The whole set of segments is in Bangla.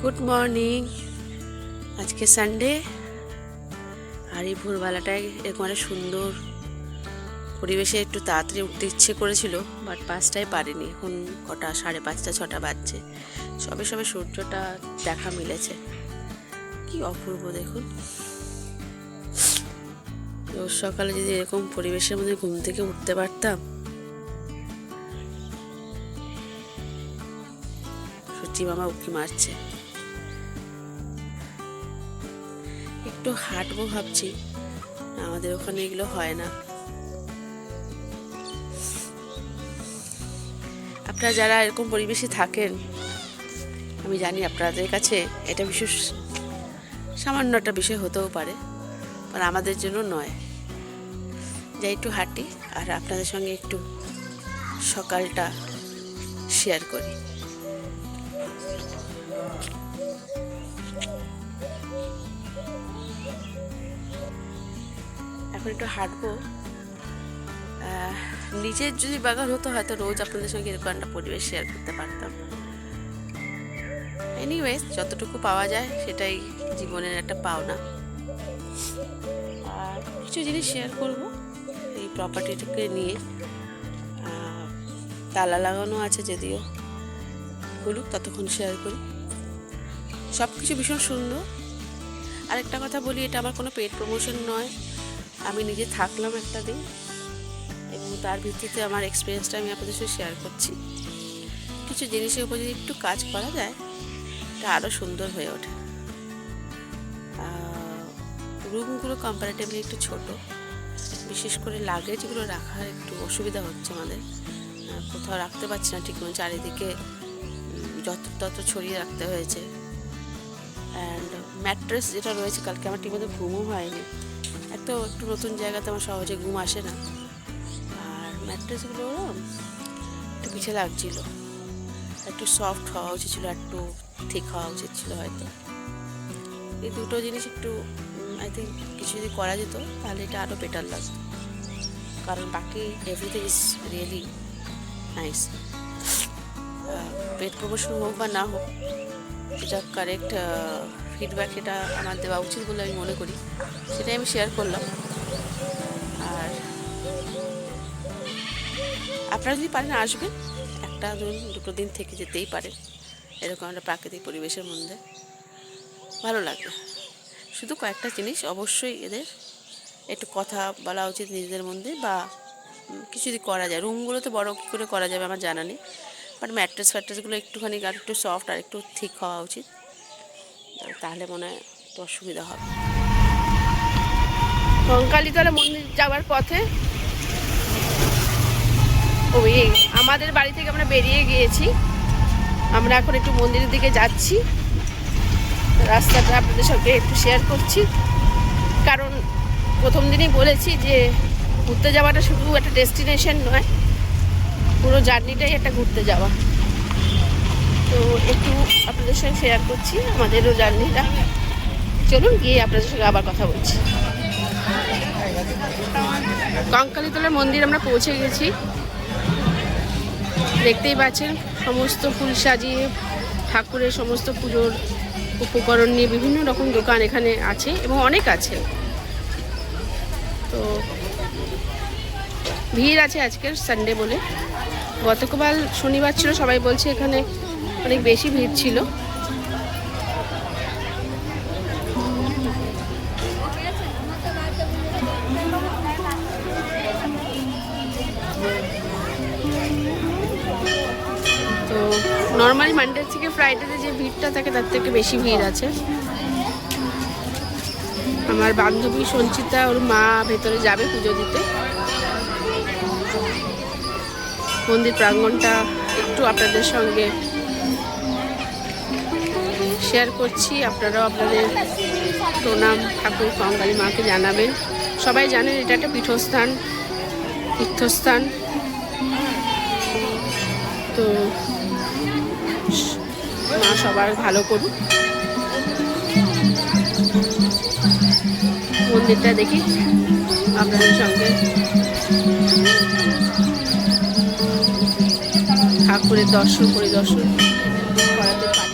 Good morning. আজকে সানডে, আর এই ভোরবেলাটায় এরকম একটা সুন্দর পরিবেশে একটু তাড়াতাড়ি উঠতে ইচ্ছে করেছিল, বাট 5টায় পারিনি। এখন কটা, 5:30 6টা বাজছে। সবে সবে সূর্যটা দেখা মিলেছে। কি অপূর্ব দেখুন। রোজ সকালে যদি এরকম পরিবেশের মধ্যে ঘুম থেকে উঠতে পারতাম। সত্যি মামা উঁকি মারছে। একটু হাঁটবো ভাবছি, আমাদের ওখানে এগুলো হয় না। আপনারা যারা এরকম পরিবেশে থাকেন, আমি জানি আপনাদের কাছে এটা বিশেষ সামান্য একটা বিষয় হতেও পারে, আর আমাদের জন্য নয়। যাই একটু হাঁটি আর আপনাদের সঙ্গে একটু সকালটা শেয়ার করি। এখন একটু হাঁটবো। নিজের যদি বাগান হতো হয়তো রোজ আপনাদের সঙ্গে এরকম একটা পরিবেশ শেয়ার করতে পারতাম। এনিওয়েজ, যতটুকু পাওয়া যায় সেটাই জীবনের একটা পাওনা। আর কিছু জিনিস শেয়ার করব এই প্রপার্টিটাকে নিয়ে। তালা লাগানো আছে, যদিও বলুক ততক্ষণ শেয়ার করি। সব কিছু ভীষণ সুন্দর। আরেকটা কথা বলি, এটা আমার কোনো পেড প্রমোশন নয়। আমি নিজে থাকলাম একটা দিন এবং তার ভিত্তিতে আমার এক্সপিরিয়েন্সটা আমি আপনাদের সাথে শেয়ার করছি। কিছু জিনিসের উপর যদি একটু কাজ করা যায়, এটা আরও সুন্দর হয়ে ওঠে। রুমগুলো কম্পারেটিভলি একটু ছোট, বিশেষ করে লাগেজগুলো রাখার একটু অসুবিধা হচ্ছে আমাদের। কোথাও রাখতে পারছি না ঠিক মতো, চারিদিকে যত তত ছড়িয়ে রাখতে হয়েছে। অ্যান্ড ম্যাট্রেস যেটা রয়েছে, কালকে আমার ঠিকমতো ঘুমও হয়নি। একটু নতুন জায়গাতে আমার সহজে ঘুম আসে না। আর ম্যাট্রেসগুলো একটু পিছিয়ে লাগছিল। একটু সফট হওয়া উচিত ছিল, একটু ঠিক হওয়া উচিত ছিল হয়তো। এই দুটো জিনিস একটু আই থিঙ্ক কিছু যদি করা যেত তাহলে এটা আরও বেটার লাগতো, কারণ বাকি everything is really nice. Paid promotion হোক বা না হোক, এটা কারেক্ট ফিডব্যাক এটা আমার দেওয়া উচিত বলে আমি মনে করি। সেটাই আমি শেয়ার করলাম। আর আপনারা যদি পারেন আসবেন, একটা দুটো দিন থেকে যেতেই পারেন। এরকম একটা প্রাকৃতিক পরিবেশের মধ্যে ভালো লাগবে। শুধু কয়েকটা জিনিস অবশ্যই এদের একটু কথা বলা উচিত নিজেদের মধ্যে, বা কিছু যদি করা যায়। রুমগুলো তো বড় কী করে করা যাবে আমার জানা নেই, বাট ফ্যাট্রেসগুলো একটুখানি আর একটু সফট আর একটু ঠিক হওয়া উচিত। তাহলে মনে হয় একটু অসুবিধা হবে। কঙ্কালীতলা মন্দির যাওয়ার পথে ওই আমাদের বাড়ি থেকে আমরা বেরিয়ে গিয়েছি। আমরা এখন একটু মন্দিরের দিকে যাচ্ছি। রাস্তাটা আপনাদের সঙ্গে একটু শেয়ার করছি, কারণ প্রথম দিনই বলেছি যে ঘুরতে যাওয়াটা শুধু একটা ডেস্টিনেশন নয়, পুরো জার্নিটাই একটা ঘুরতে যাওয়া। তো একটু আপনাদের সঙ্গে শেয়ার করছি আমাদেরও জার্নিটা। চলুন গিয়ে আপনাদের সঙ্গে আবার কথা বলছি। কঙ্কালীতলার মন্দির আমরা পৌঁছে গেছি। দেখতেই পাচ্ছেন সমস্ত ফুল সাজিয়ে ঠাকুরের সমস্ত পুজোর উপকরণ নিয়ে বিভিন্ন রকম দোকান এখানে আছে এবং অনেক আছে। তো ভিড় আছে আজকের সানডে বলে। গতকাল শনিবার ছিল, সবাই বলছে এখানে অনেক বেশি ভিড় ছিল। তো নর্মালি মানডে থেকে ফ্রাইডেতে যে ভিড়টা থাকে তার থেকে বেশি ভিড় আছে। আমার বান্ধবী সঞ্চিতা, ওর মা ভেতরে যাবে পুজো দিতে। মন্দির প্রাঙ্গণটা একটু আপনাদের সঙ্গে শেয়ার করছি। আপনারাও আপনাদের প্রণাম ঠাকুর কঙ্কালী মাকে জানাবেন। সবাই জানেন এটা একটা পীঠস্থান, তীর্থস্থান। তো মা সবার ভালো করুক। মন্দিরটা দেখি আপনাদের সঙ্গে, ঠাকুরের দর্শন পরিদর্শন করাতে পারি।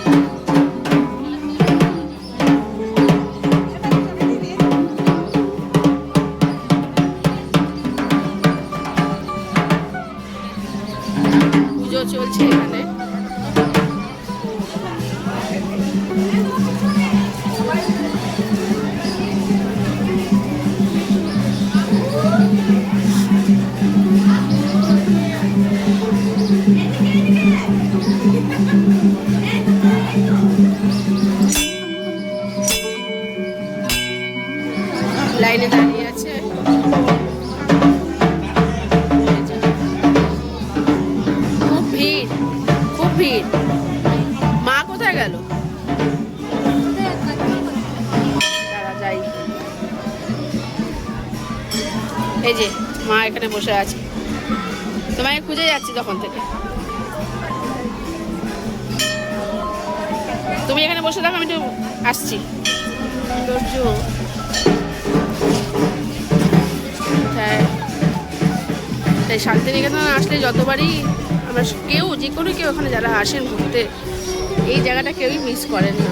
গেল? দাঁড়া যাই। এই যে মা এখানে বসে আছে, তোমাকে খুঁজে যাচ্ছি তখন থেকে। তুমি এখানে বসে থাকো, আমি একটু আসছি। তাই শান্তিনিকেতন আসলে যতবারই আমরা কেউ যে কোনো কেউ ওখানে যারা আসেন ঘুরতে, এই জায়গাটা কেউই মিস করেন না,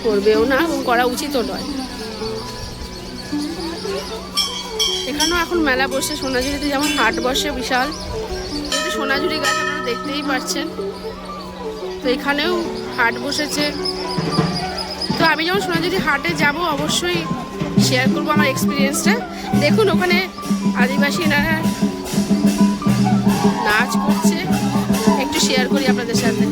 করবেও না এবং করা উচিতও নয়। এখানেও এখন মেলা বসে, সোনাঝুরিতে যেমন হাট বসে বিশাল, যেহেতু সোনাঝুরি গাছ আপনারা দেখতেই পাচ্ছেন, তো এখানেও হাট বসেছে। তো আমি যখন সোনাঝুরি হাটে যাব অবশ্যই শেয়ার করবো আমার এক্সপিরিয়েন্সটা। দেখুন ওখানে আদিবাসীরা নাচ করছে, একটু শেয়ার করি আপনাদের সাথে।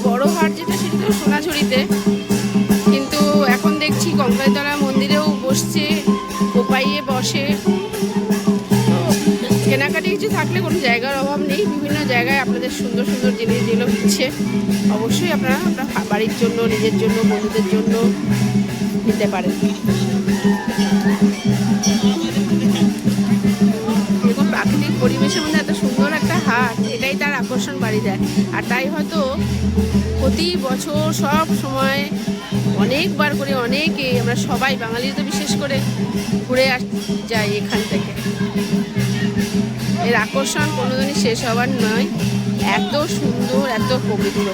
বড় হাট যেটা সেটা তো সোনাঝুরিতে, কিন্তু এখন দেখছি কঙ্কালীতলা মন্দিরেও বসছে, কোপাইয়ে বসে। তো কেনাকাটি কিছু থাকলে কোনো জায়গার অভাব নেই, বিভিন্ন জায়গায় আপনাদের সুন্দর সুন্দর জিনিস যেগুলো হচ্ছে অবশ্যই আপনারা আপনার বাড়ির জন্য, নিজের জন্য, বন্ধুদের জন্য নিতে পারেন। এরকম প্রাকৃতিক পরিবেশের মধ্যে এত সুন্দর একটা হাট, এটাই তার আকর্ষণ বাড়ি দেয়। আর তাই হয়তো প্রতি বছর সব সময় অনেকবার করে অনেকে, আমরা সবাই বাঙালি তো বিশেষ করে ঘুরে যাই এখান থেকে। এর আকর্ষণ কোনোদিনই শেষ হওয়ার নয়, এত সুন্দর, এত পবিত্র।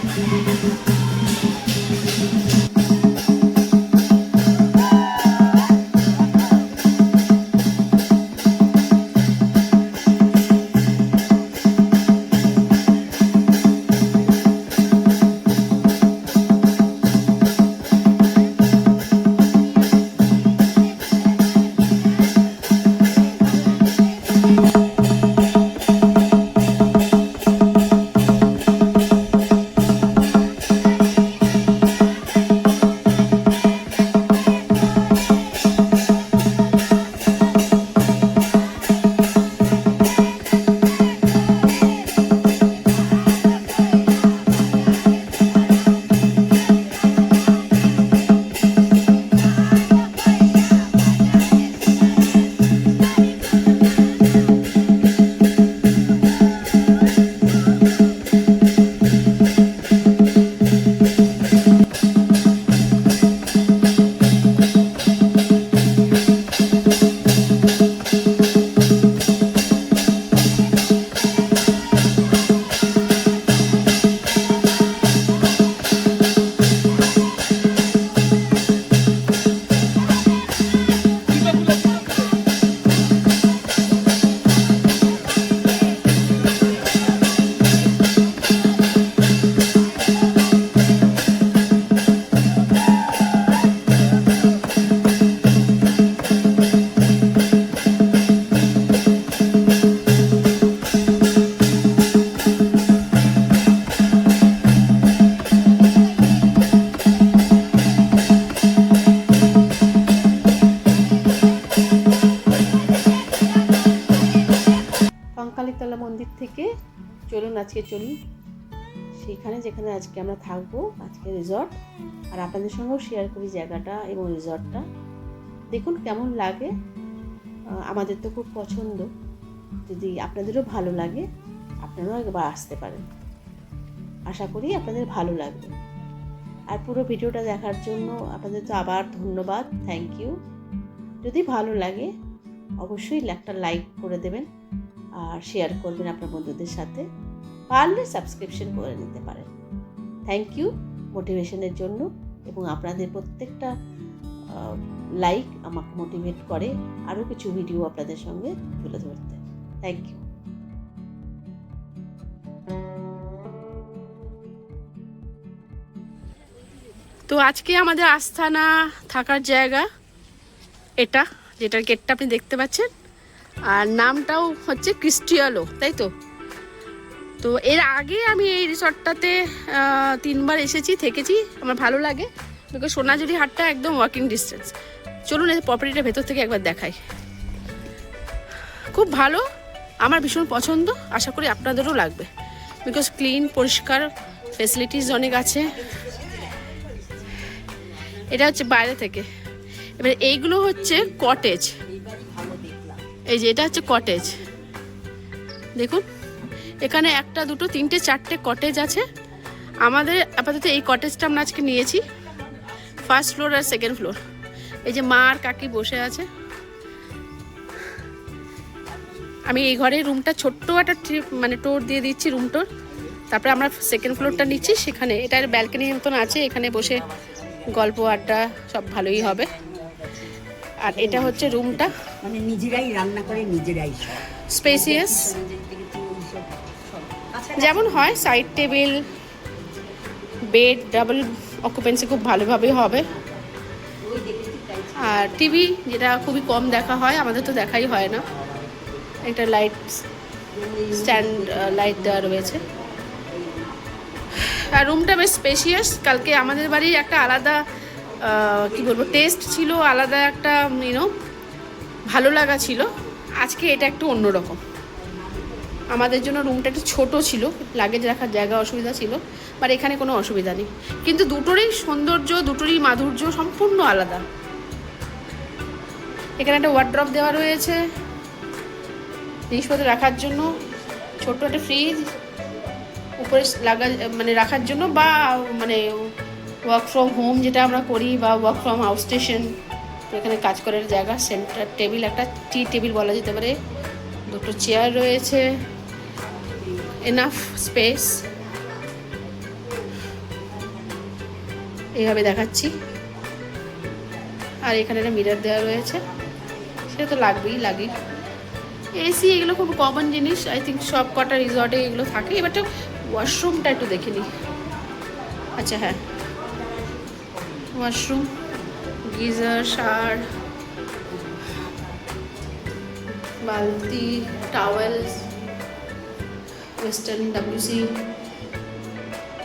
কঙ্কালীতলা মন্দির থেকে চলুন আজকে চলি সেইখানে, যেখানে আজকে আমরা থাকবো, আজকে রিসর্ট। আর আপনাদের সঙ্গেও শেয়ার করি জায়গাটা এবং রিসর্টটা। দেখুন কেমন লাগে, আমাদের তো খুব পছন্দ। যদি আপনাদেরও ভালো লাগে আপনারাও একবার আসতে পারেন, আশা করি আপনাদের ভালো লাগবে। আর পুরো ভিডিওটা দেখার জন্য আপনাদের তো আবার ধন্যবাদ, থ্যাংক ইউ। যদি ভালো লাগে অবশ্যই একটা লাইক করে দেবেন আর শেয়ার করবেন আপনার বন্ধুদের সাথে, পারলে সাবস্ক্রিপশন করে নিতে পারেন। থ্যাংক ইউ মোটিভেশনের জন্য এবং আপনাদের প্রত্যেকটা লাইক আমাকে মোটিভেট করে আরও কিছু ভিডিও আপনাদের সঙ্গে তুলে ধরতে। Thank you. তো আজকে আমাদের আস্তানা থাকার জায়গা এটা, যেটার গেটটা আপনি দেখতে পাচ্ছেন, আর নামটাও হচ্ছে ক্রিস্টিয়ালো, তাই তো? তো এর আগে আমি এই রিসর্টটাতে 3 বার এসেছি, থেকেছি, আমার ভালো লাগে, বিকজ সোনাঝুরি হাটটা একদম ওয়াকিং ডিস্টেন্স। চলুন এই প্রপার্টিটা ভেতর থেকে একবার দেখাই। খুব ভালো, আমার ভীষণ পছন্দ, আশা করি আপনাদেরও লাগবে, বিকজ ক্লিন, পরিষ্কার, ফেসিলিটিস অনেক আছে। এটা হচ্ছে বাইরে থেকে। এবার এইগুলো হচ্ছে কটেজ, এই যে এটা হচ্ছে কটেজ, দেখুন এখানে 1, 2, 3, 4টে কটেজ আছে। আমাদের আপাতত এই কটেজটা আমরা আজকে নিয়েছি, 1st ফ্লোর আর 2nd ফ্লোর। এই যে মা আর কাকি বসে আছে। আমি এই ঘরে রুমটা ছোট্ট একটা মানে টোর দিয়ে দিচ্ছি, রুম টোর। তারপরে আমরা 2nd ফ্লোরটা নিচ্ছি, সেখানে এটার ব্যালকনির মতন আছে, এখানে বসে গল্প আড্ডা সব ভালোই হবে। আর এটা হচ্ছে রুমটা, মানে নিজেরাই রান্না করে নিজেরাই স্পেসিয়াস যেমন হয়, side table, bed, double occupancy খুব ভালোভাবে হবে। আর টিভি, যেটা খুবই কম দেখা হয়, আমাদের তো দেখাই হয় না। একটা লাইট স্ট্যান্ড লাইট দেওয়া রয়েছে। আর রুমটা বেশ স্পেশিয়াস। কালকে আমাদের বাড়ির একটা আলাদা কি বলবো টেস্ট ছিল, আলাদা একটা ভালো লাগা ছিল। আজকে এটা একটু অন্যরকম। আমাদের জন্য রুমটা একটু ছোটো ছিল, লাগেজ রাখার জায়গা অসুবিধা ছিল, বাট এখানে কোনো অসুবিধা নেই। কিন্তু দুটোরই সৌন্দর্য, দুটোরই মাধুর্য সম্পূর্ণ আলাদা। এখানে একটা ওয়ার্ড্রপ দেওয়া রয়েছে জিনিসপত্র রাখার জন্য, ছোট্ট একটা ফ্রিজ উপরে লাগা মানে রাখার জন্য, বা মানে ওয়ার্ক ফ্রম হোম যেটা আমরা করি, বা ওয়ার্ক ফ্রম আউট স্টেশন, তো এখানে কাজ করার জায়গা। সেন্টার টেবিল, একটা টি টেবিল বলা যেতে পারে, 2টো চেয়ার রয়েছে, এনাফ স্পেস। এইভাবে দেখাচ্ছি। আর এখানে একটা মিরর দেওয়া রয়েছে, সেটা তো লাগবেই। এসি এগুলো খুব কমন জিনিস, আই থিঙ্ক সব কটা রিসর্টে এগুলো থাকে। এবার তো ওয়াশরুমটা একটু দেখে নিই। আচ্ছা হ্যাঁ, ওয়াশরুম, গিজার, শাওয়ার, বালতি, towels, western WC,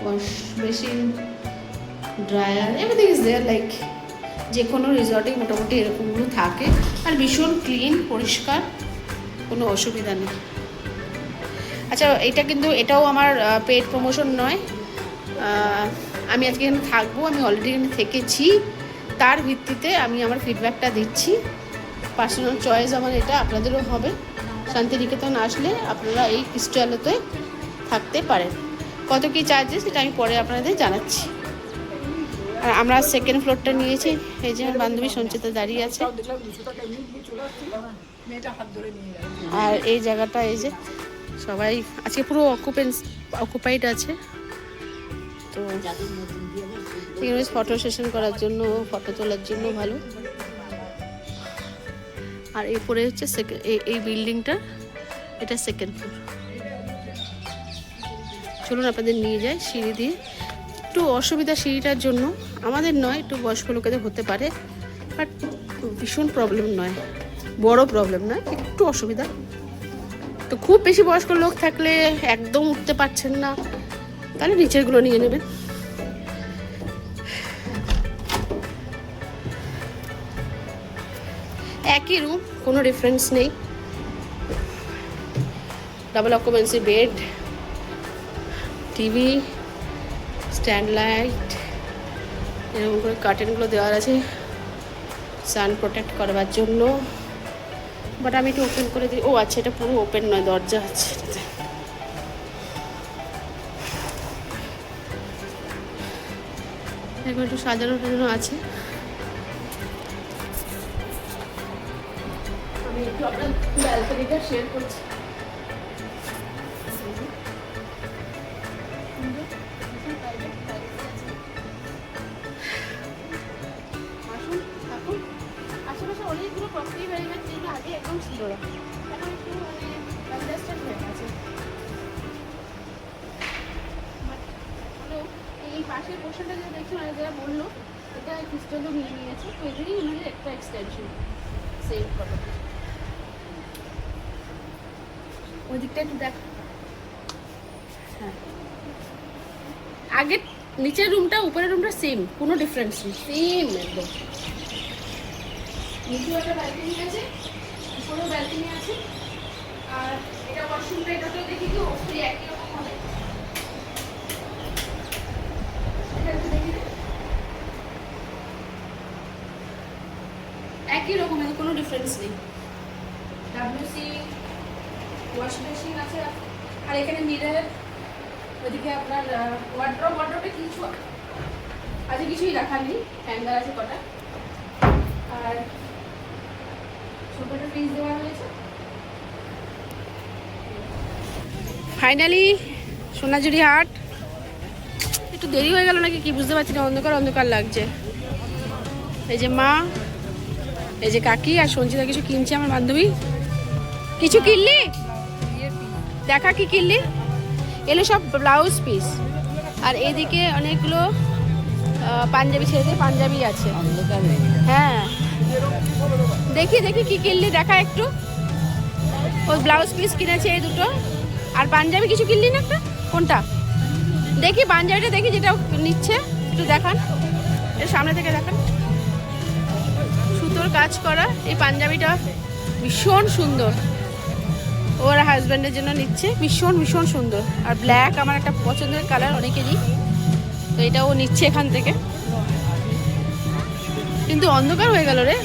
wash machine, dryer, everything is there. Like যে কোনো রিসর্টেই মোটামুটি এরকমগুলো থাকে। আর ভীষণ ক্লিন, পরিষ্কার, কোনো অসুবিধা নেই। আচ্ছা, এটাও আমার পেড প্রমোশন নয়। আমি আজকে এখানে থাকবো, আমি অলরেডি এখানে থেকেছি, তার ভিত্তিতে আমি আমার ফিডব্যাকটা দিচ্ছি। পার্সোনাল চয়েস আমার এটা, আপনাদেরও হবে। শান্তিনিকেতন আসলে আপনারা এই ক্রিস্টিয়ালোতে থাকতে পারেন। কত কী চার্জেস সেটা আমি পরে আপনাদের জানাচ্ছি। আর আমরা 2nd ফ্লোরটা নিয়েছি। এই যে আমার বান্ধবী সঞ্চিতা দাঁড়িয়ে আছে। আর এই জায়গাটা, এই যে সবাই আজকে পুরো অকুপাইড আছে। তো এখানে ফটো সেশন করার জন্য, ফটো তোলার জন্য ভালো। আর এরপরে হচ্ছে এই বিল্ডিংটা, এটা 2nd ফ্লোর। চলুন আপনাদের নিয়ে যাই সিঁড়ি দিয়ে। একটু অসুবিধা সিঁড়িটার জন্য, আমাদের নয়, একটু বয়স্ক লোকেদের হতে পারে, বাট ভীষণ প্রবলেম নয়, বড় প্রবলেম নয়, একটু অসুবিধা। তো খুব বেশি বয়স্ক লোক থাকলে একদম উঠতে পারছেন না, তাহলে নিচেরগুলো নিয়ে নেবেন। একই রুম, কোনো ডিফারেন্স নেই। Double occupancy bed, TV, stand light, এরকম করে কার্টেনগুলো দেওয়া আছে সান প্রোটেক্ট করবার জন্য। বাট আমি একটু ওপেন করে দিই। ও আচ্ছা, এটা পুরো ওপেন নয়, দরজা আছে এটাতে। এখন একটু সাজানো টাজানো আছে। আমি একটু আপনার ব্যালকনিটা শেয়ার করছি। আসুন, জোড়া এই পাশের পোর্শনটা যেটা দেখছি মানে যারা বললো এটা খ্রিস্টানও নিয়ে নিয়েছে, তো এদেরই ওনাদের একটা এক্সটেনশন সেভ করো। ওই দিকটা একটু দেখ। হ্যাঁ, আগের নিচের রুমটা উপরের রুমটা সেম, কোনো ডিফারেন্স নেই, সেম একদম। নিচেও একটা ব্যালকনি আছে, উপরেও ব্যালকনি আছে। আর এটা ওয়াশরুমটা, এটাতেও দেখি তো ওই একই রকম হবে। এটা একটু দেখি দে। একই রকম, এর কোনো ডিফারেন্স নেই। ডাব্লিউসি ওয়াশ মেশিন আছে, আর এখানে মিরর, ওইদিকে আপনার ওয়ার্ড্রপে কিছু আছে, কিছুই রাখার নেই, হ্যাঙ্গার আছে কটা, আর ছোট একটা ফ্রিজ দেওয়া হয়েছে। ফাইনালি সোনাঝুরি হাট। একটু দেরি হয়ে গেল নাকি কি বুঝতে পারছি না, অন্ধকার অন্ধকার লাগছে। এই যে মা, এই যে কাকি আর সঞ্চিতা কিছু কিনছে, আমার বান্ধবী। কিছু কিনলি? দেখা কি কিনলি? এগুলো সব ব্লাউজ পিস। আর এইদিকে অনেকগুলো পাঞ্জাবি, ছেলেদের পাঞ্জাবি আছে। হ্যাঁ, দেখি দেখি কি কিনলি, দেখা একটু। ওই ব্লাউজ পিস কিনেছে এই দুটো, আর পাঞ্জাবি কিছু কিনলি না একটা? কোনটা দেখি? পাঞ্জাবিটা দেখি, যেটা নিচ্ছে একটু দেখান, এর সামনে থেকে দেখান। সুতোর কাজ করা এই পাঞ্জাবিটা ভীষণ সুন্দর, ওর হাজব্যান্ডের জন্য নিচ্ছে, ভীষণ ভীষণ সুন্দর। আর ব্ল্যাক আমার একটা পছন্দের কালার অনেকেরই, তো এটা ও নিচ্ছে এখান থেকে। কিন্তু অন্ধকার হয়ে গেল রে,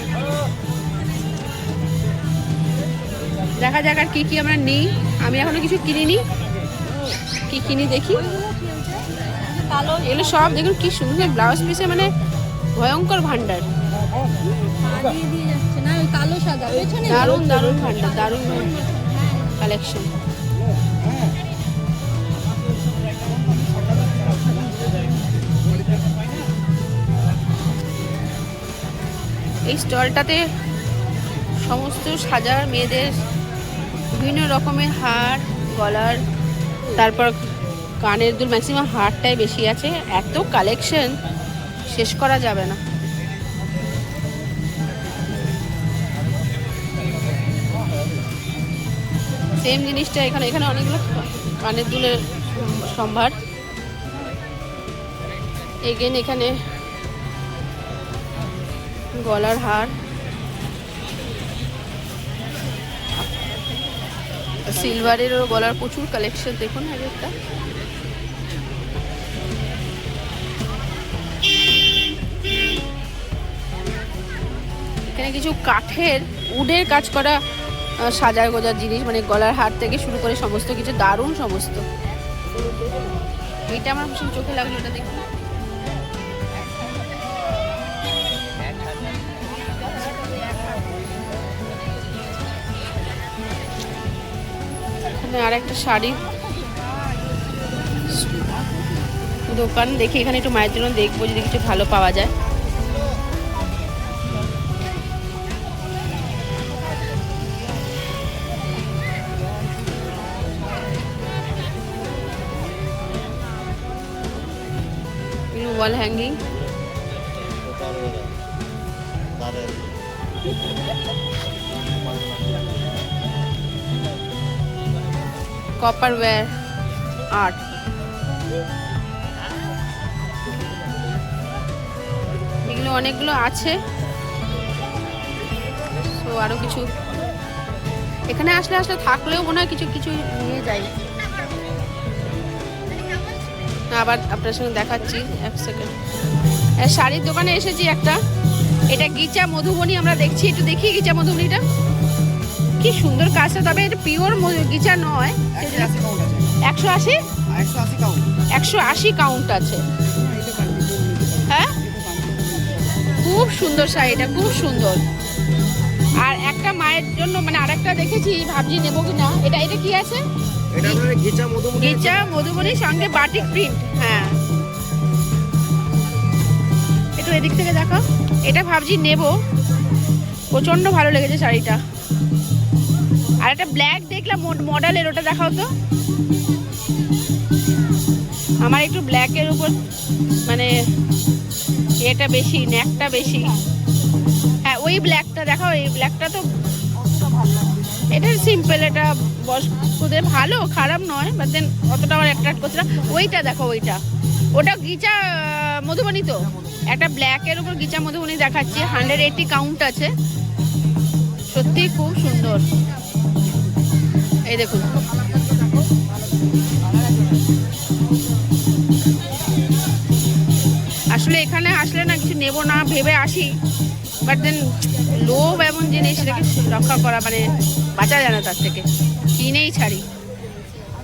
দেখা যাক আর কি কি আমরা নিই। আমি এখনো কিছু কিনিনি, কি কিনি দেখি। এগুলো সব দেখুন কি সুন্দর ব্লাউজ পিসে, মানে ভয়ঙ্কর ভান্ডার, দারুণ দারুণ ভান্ডার, দারুণ কালেকশন। এই স্টলটাতে সমস্ত সাজার মেয়েদের বিভিন্ন রকমের হার, গলার, তারপর কানের দুল, ম্যাক্সিমাম হারটাই বেশি আছে। এত কালেকশন শেষ করা যাবে না। সেম জিনিসটা এখানে, এখানে অনেকগুলো কানের দুলের সম্ভার। এগেন এখানে গলার হার, সিলভারেরও গলার প্রচুর কালেকশন দেখুন এক একটা। এখানে কিছু কাঠের, উডের কাজ করা সাজার গোজার জিনিস, মানে গলার হার থেকে শুরু করে সমস্ত কিছু দারুণ সমস্ত। এটা আমার ভীষণ চোখে লাগলো, এটা দেখুন। এখানে আর একটা শাড়ি দোকান দেখি, এখানে একটু মায়ের জন্য দেখবো যদি কিছু ভালো পাওয়া যায়। Wall hanging, copper wire art, এগুলো অনেকগুলো আছে। তো আরো কিছু এখানে আসলে থাকলেও মনে হয় কিছু কিছু নিয়ে যাই। আবার আপনার সঙ্গে দেখাচ্ছি, এক সেকেন্ড। শাড়ির দোকানে এসেছি একটা, এটা গিচা মধুবনী আমরা দেখছি, একটু দেখি গিচা মধুবনীটা কি সুন্দর কাজটা। তবে এটা পিওর গিচা নয়। 180 180 কাউন্ট আছে। হ্যাঁ, খুব সুন্দর শাড়িটা, খুব সুন্দর। আর একটা মায়ের জন্য, মানে আরেকটা দেখেছি, ভাবছি নেবো কিনা। এটা কি আছে? গিচা মধুবনীর সঙ্গে বাটিক প্রিন্ট। হ্যাঁ, একটু এদিক থেকে দেখো। এটা ভাবছি নেব, প্রচন্ড ভালো লেগেছে শাড়িটা। আর একটা ব্ল্যাক দেখলাম মডেলের, ওটা দেখাও তো। আমার একটু ব্ল্যাকের উপর মানে এটা বেশি, নেকটা বেশি। হ্যাঁ ওই ব্ল্যাকটা দেখাও, এই ব্ল্যাকটা তো এটা সিম্পল, এটা বয়স্কদের ভালো, খারাপ নয়, বাট দেন অতটা আমার অ্যাট্রাক্ট করছে না। ওইটা দেখো, ওটা গিচা মধুবনী তো, একটা ব্ল্যাকের উপর গিচা মধুবনী দেখাচ্ছে, 180 কাউন্ট আছে, সত্যি খুব সুন্দর। এই দেখুন, আসলে এখানে আসলে না কিছু নেব না ভেবে আসি, বাট দেন লোভ এমন জিনিস, সেটাকে রক্ষা করা মানে বাঁচা যায় না, তার থেকে কিনেই ছাড়ি।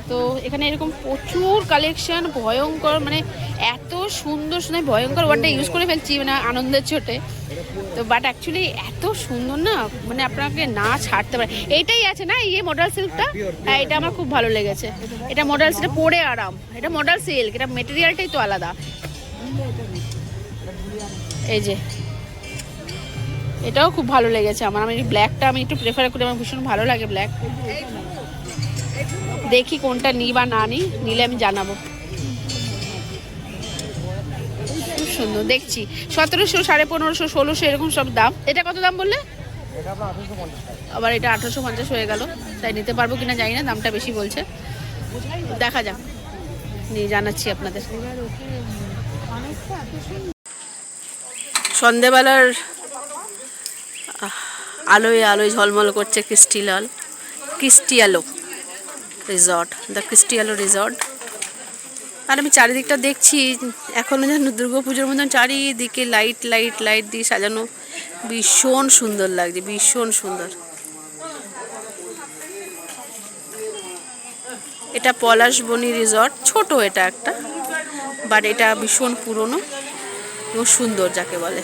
তো এখানে এরকম প্রচুর কালেকশন, ভয়ঙ্কর, মানে এত সুন্দর সুন্দর, ভয়ঙ্কর ওয়ার্ডটা ইউজ করে ফেলছি মানে আনন্দের চোটে, তো বাট অ্যাকচুয়ালি এত সুন্দর না, মানে আপনাকে না ছাড়তে পারে। এইটাই আছে না ইয়ে মডেল সিল্কটা, হ্যাঁ এটা আমার খুব ভালো লেগেছে। এটা মডেল সিল্ক, পরে আরাম, এটা মডেল সিল্ক, এটা মেটেরিয়ালটাই তো আলাদা। এই যে এটাও খুব ভালো লেগেছে আমার, আমি ব্ল্যাকটা আমি একটু প্রেফার করি, আমার ভীষণ ভালো লাগে ব্ল্যাক। দেখি কোনটা নিই বা না নিই, নিলে আমি জানাবো। খুব সুন্দর দেখছি, 1700, 1550, 1600 এরকম সব দাম। এটা কত দাম বললে? আবার এটা 1850 হয়ে গেল, তাই নিতে পারবো কিনা জানি না, দামটা বেশি বলছে, দেখা যাক, নিয়ে জানাচ্ছি আপনাদের। সন্ধেবেলার আলোয় আলোয় ঝলমল করছে ক্রিস্টিয়ালো রিসর্ট, দ্য ক্রিস্টিয়ালো রিসর্ট। আর আমি চারিদিকটা দেখছি, এখনও যেন দুর্গাপুজোর মতন চারিদিকে লাইট লাইট লাইট দিয়ে সাজানো, ভীষণ সুন্দর লাগছে, ভীষণ সুন্দর। এটা পলাশবনি রিসর্ট, ছোট এটা একটা, বাট এটা ভীষণ পুরনো এবং সুন্দর যাকে বলে।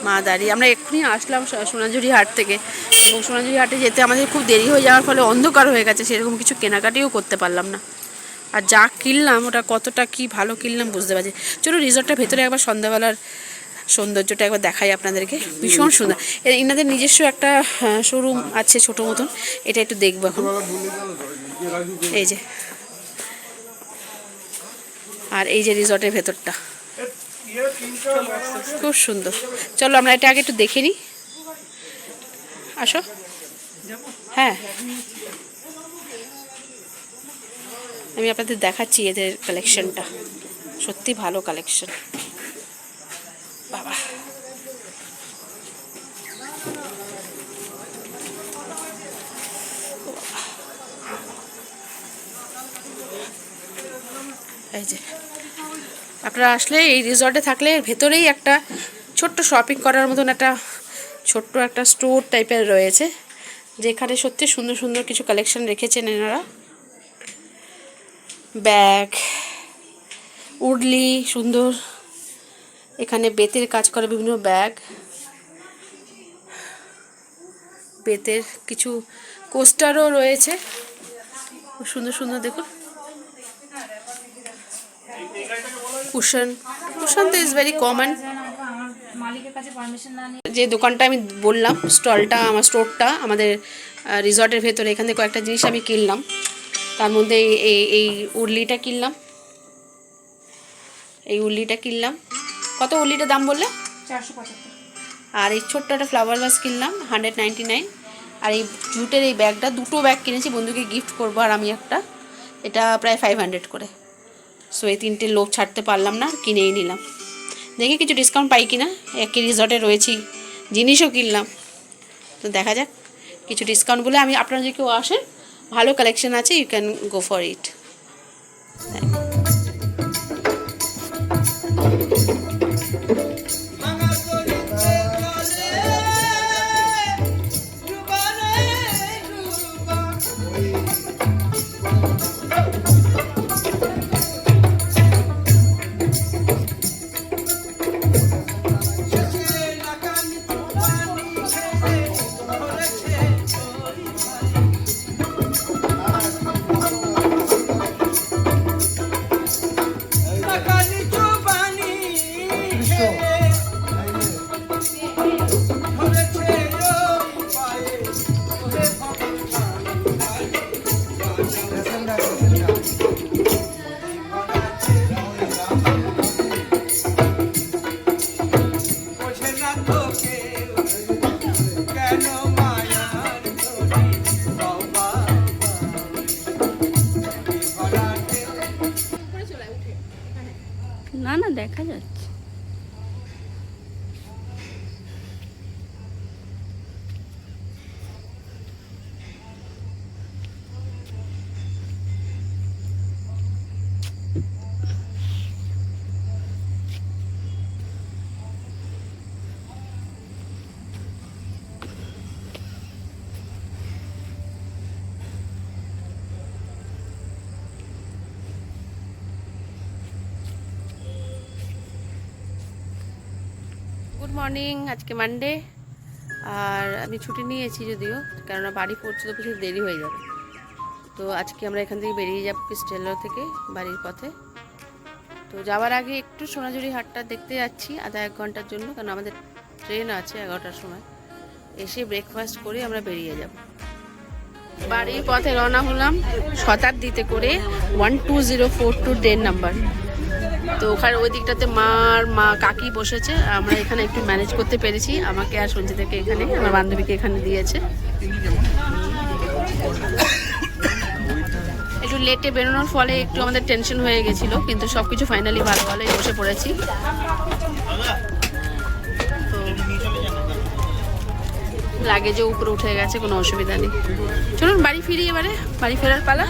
মা দাঁড়িয়ে, আমরা এক্ষুনি আসলাম সোনাঝুরি হাট থেকে, এবং সোনাঝুরি হাটে যেতে আমাদের খুব দেরি হয়ে যাওয়ার ফলে অন্ধকার হয়ে গেছে, সেরকম কিছু কেনাকাটিও করতে পারলাম না। আর যা কিনলাম ওটা কতটা কি ভালো কিনলাম বুঝতে পারছি। চলো রিসর্টটার ভেতরে একবার সন্ধ্যাবেলার সৌন্দর্যটা একবার দেখাই আপনাদেরকে, ভীষণ সুন্দর। এনাদের নিজস্ব একটা শোরুম আছে ছোটো মতন, এটা একটু দেখবো এখন। এই যে, আর এই যে রিসর্টের ভেতরটা খুব সুন্দর। চলো আমরা এটা আগে একটু দেখে নিই, আসো। হ্যাঁ আমি আপনাদের দেখাচ্ছি এদের কালেকশনটা, সত্যি ভালো কালেকশন বাবা। এই যে আপনারা আসলে এই রিসর্টে থাকলে এর ভেতরেই একটা ছোট্ট শপিং করার মতন একটা ছোট্ট একটা স্টোর টাইপের রয়েছে, যেখানে সত্যি সুন্দর সুন্দর কিছু কালেকশন রেখেছেন এনারা। ব্যাগ, উডলি সুন্দর, এখানে বেতের কাজ করা বিভিন্ন ব্যাগ, বেতের কিছু কোস্টারও রয়েছে, খুব সুন্দর সুন্দর দেখুন। কুশন তো ইজ ভেরি কমন। যে দোকানটা আমি বললাম, স্টোরটা আমাদের রিসর্টের ভেতরে, এখানে কয়েকটা জিনিস আমি কিনলাম, তার মধ্যে এই উডলিটা কিনলাম, কত উডলিটার দাম বললে? 475। আর এই ছোট্ট একটা ফ্লাওয়ার ভাস কিনলাম 199। আর এই জুটের এই ব্যাগটা, দুটো ব্যাগ কিনেছি, বন্ধুকে গিফট করবো, আর আমি একটা, এটা প্রায় 500 করে। সো এই তিনটে লোভ ছাড়তে পারলাম না, কিনেই নিলাম। দেখি কিছু ডিসকাউন্ট পাই কিনা, একই রিসর্টে রয়েছি, জিনিসও কিনলাম, তো দেখা যাক কিছু ডিসকাউন্ট বলে। আমি আপনারা যদি কেউ আসেন, ভালো কালেকশন আছে, you can go for it. দেখা যাচ্ছে। গুড মর্নিং, আজকে মানডে। আর আমি ছুটি নিয়েছি যদিও, কেননা বাড়ি পৌঁছতে তো প্রচুর দেরি হয়ে যাবে। তো আজকে আমরা এখান থেকে বেরিয়ে যাবো ক্রিস্টেলো থেকে বাড়ির পথে। তো যাওয়ার আগে একটু সোনাঝুরি হাটটা দেখতে যাচ্ছি আধা এক ঘন্টার জন্য, কারণ আমাদের ট্রেন আছে 11টার সময়। এসে ব্রেকফাস্ট করে আমরা বেরিয়ে যাব। বাড়ির পথে রওনা হলাম শতাব্দীতে করে 12042 ট্রেন নাম্বার। তো ওখানে ওই দিকটাতে মা কাকি বসেছে, আমরা এখানে একটু ম্যানেজ করতে পেরেছি। আমাকে আর সঞ্জিতাকে এখানে, আমার বান্ধবীকে এখানে দিয়েছে। একটু লেটে বেরোনোর ফলে একটু আমাদের টেনশন হয়ে গেছিলো, কিন্তু সব কিছু ফাইনালি ভালো ভালোই বসে পড়েছি। তো লাগেজও উপরে উঠে গেছে, কোনো অসুবিধা নেই। চলুন বাড়ি ফিরি, এবারে বাড়ি ফেরার পালা।